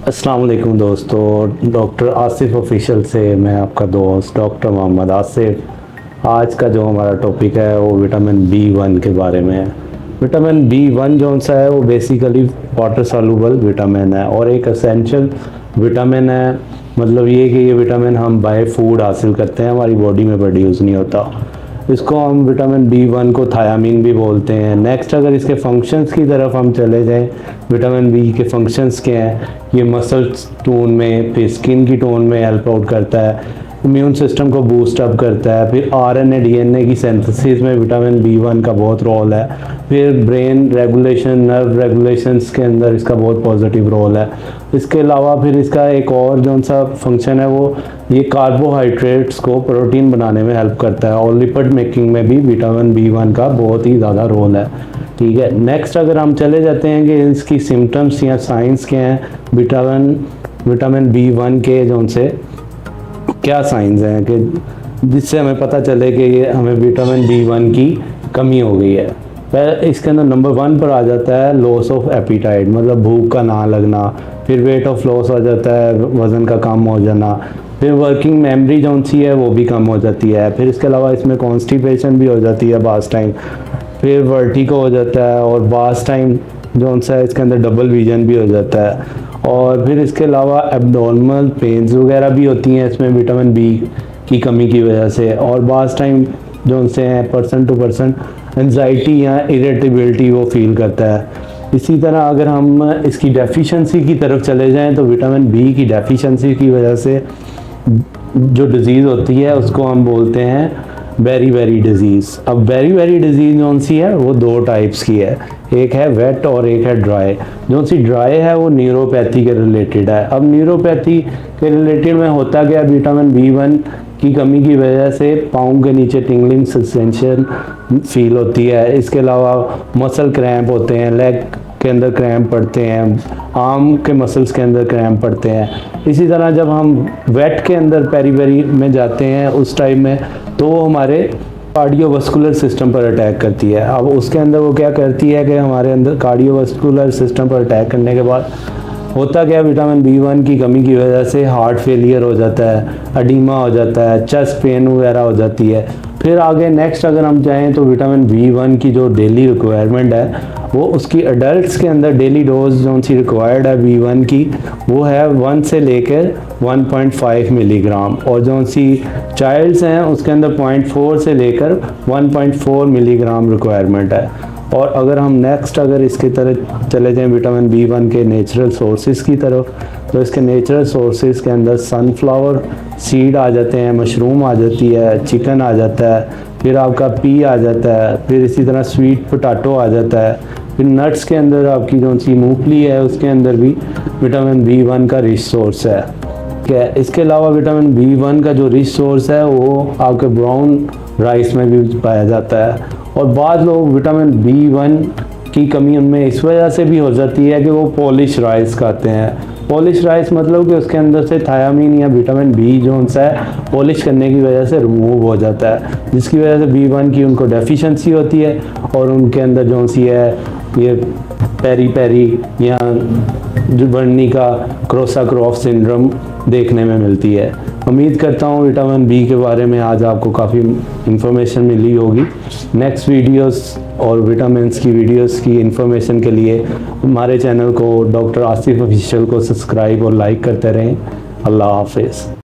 अस्सलाम वालेकुम दोस्तों, डॉक्टर आसिफ ऑफिशियल से मैं आपका दोस्त डॉक्टर मोहम्मद आसिफ। आज का जो हमारा टॉपिक है वो विटामिन बी 1 के बारे में है। विटामिन बी 1 जो सा है वो बेसिकली वाटर सॉल्युबल विटामिन है और एक एसेंशियल विटामिन है। मतलब ये कि ये विटामिन हम बाय फूड हासिल करते हैं, हमारी बॉडी में प्रोड्यूस नहीं होता। इसको हम विटामिन बी 1 को थायामीन भी बोलते हैं। नेक्स्ट अगर इसके फंक्शंस की तरफ हम चले जाएं, विटामिन बी के फंक्शंस क्या हैं? ये मसल्स टोन में, फिर स्किन की टोन में हेल्प आउट करता है, इम्यून सिस्टम को बूस्ट अप करता है, फिर आरएनए डीएनए की सिंथेसिस में विटामिन बी 1 का बहुत रोल है, फिर ब्रेन रेगुलेशन, नर्व रेगुलेशंस के अंदर इसका बहुत पॉजिटिव रोल है। इसके अलावा फिर इसका एक और जो सा फंक्शन है वो ये कार्बोहाइड्रेट्स को प्रोटीन बनाने में हेल्प करता है और लिपिड मेकिंग में भी विटामिन बी 1 का बहुत ही ज़्यादा रोल है। ठीक है, नेक्स्ट अगर हम चले जाते हैं कि इसकी सिम्टम्स या साइंस क्या हैं, विटामिन बी 1 के जो से क्या साइंस हैं कि जिससे हमें पता चले कि ये हमें विटामिन बी 1 की कमी हो गई है। पहले इसके अंदर नंबर 1 पर आ जाता है लॉस ऑफ एपीटाइट, मतलब भूख का ना लगना। फिर वेट ऑफ लॉस आ जाता है, वज़न का कम हो जाना। फिर वर्किंग मेमोरी जो सी है वो भी कम हो जाती है। फिर इसके अलावा इसमें कॉन्स्टिपेशन भी हो जाती है बास टाइम। फिर वर्टिगो हो जाता है और बास टाइम जो सा है इसके अंदर डबल विजन भी हो जाता है। और फिर इसके अलावा एब्डोमिनल पेन्स वगैरह भी होती हैं इसमें विटामिन बी की कमी की वजह से। और बास टाइम जो से हैं पर्सन टू पर्सन एंजाइटी या इरिटेबिलिटी वो फील करता है। इसी तरह अगर हम इसकी डेफिशिएंसी की तरफ चले जाएं तो विटामिन बी की डेफिशिएंसी की वजह से जो डिज़ीज़ होती है उसको हम बोलते हैं बेरी डिज़ीज़। अब बेरी डिज़ीज़ जो सी है वो 2 टाइप्स की है, एक है वेट और एक है ड्राई। जो सी ड्राई है वो न्यूरोपैथी के रिलेटेड है। अब न्यूरोपैथी के रिलेटेड में होता क्या, विटामिन बी 1 की कमी की वजह से पाँव के नीचे टिंगलिंग सेंसेशन फील होती है। इसके अलावा मसल क्रैम्प होते हैं, लेग के अंदर क्रैम्प पड़ते हैं, आर्म के मसल्स के अंदर क्रैम्प पड़ते हैं। इसी तरह जब हम वेट के अंदर पेरी में जाते हैं उस टाइम में तो वो हमारे कार्डियोवास्कुलर सिस्टम पर अटैक करती है। अब उसके अंदर वो क्या करती है कि हमारे अंदर कार्डियोवास्कुलर सिस्टम पर अटैक करने के बाद होता क्या, विटामिन बी 1 की कमी की वजह से हार्ट फेलियर हो जाता है, एडिमा हो जाता है, चेस्ट पेन वगैरह हो जाती है। फिर आगे नेक्स्ट अगर हम जाएँ तो विटामिन बी 1 की जो डेली रिक्वायरमेंट है वो उसकी अडल्ट्स के अंदर डेली डोज जो सी रिक्वायर्ड है बी 1 की वो है 1 से लेकर 1.5 मिलीग्राम, और जो सी चाइल्ड्स हैं उसके अंदर 0.4 से लेकर 1.4 मिलीग्राम रिक्वायरमेंट है। और अगर हम नेक्स्ट अगर इसकी तरह चले जाएं विटामिन बी 1 के नेचुरल सोर्सेज की तरफ, तो इसके नेचुरल सोर्सेज के अंदर सनफ्लावर सीड आ जाते हैं, मशरूम आ जाती है, चिकन आ जाता है, फिर आपका पी आ जाता है, फिर इसी तरह स्वीट पोटैटो आ जाता है। फिर नट्स के अंदर आपकी जो सी मूंगफली है उसके अंदर भी विटामिन बी 1 का रिच सोर्स है। क्या इसके अलावा विटामिन बी 1 का जो रिच सोर्स है वो आपके ब्राउन राइस में भी पाया जाता है। और बाद लोग विटामिन बी 1 की कमी उनमें इस वजह से भी हो जाती है कि वो पॉलिश राइस खाते हैं। पॉलिश राइस मतलब कि उसके अंदर से थायामीन या विटामिन बी जो सा है पॉलिश करने की वजह से रिमूव हो जाता है, जिसकी वजह से बी 1 की उनको डेफिशिएंसी होती है और उनके अंदर जो सी है ये पेरी या जुबर्नी का क्रोसाक्रॉफ सिंड्रोम देखने में मिलती है। उम्मीद करता हूँ विटामिन बी के बारे में आज आपको काफ़ी इन्फॉर्मेशन मिली होगी। नेक्स्ट वीडियोस और विटामिन्स की वीडियोस की इन्फॉर्मेशन के लिए हमारे चैनल को डॉक्टर आसिफ ऑफिशियल को सब्सक्राइब और लाइक करते रहें। अल्लाह हाफिज़।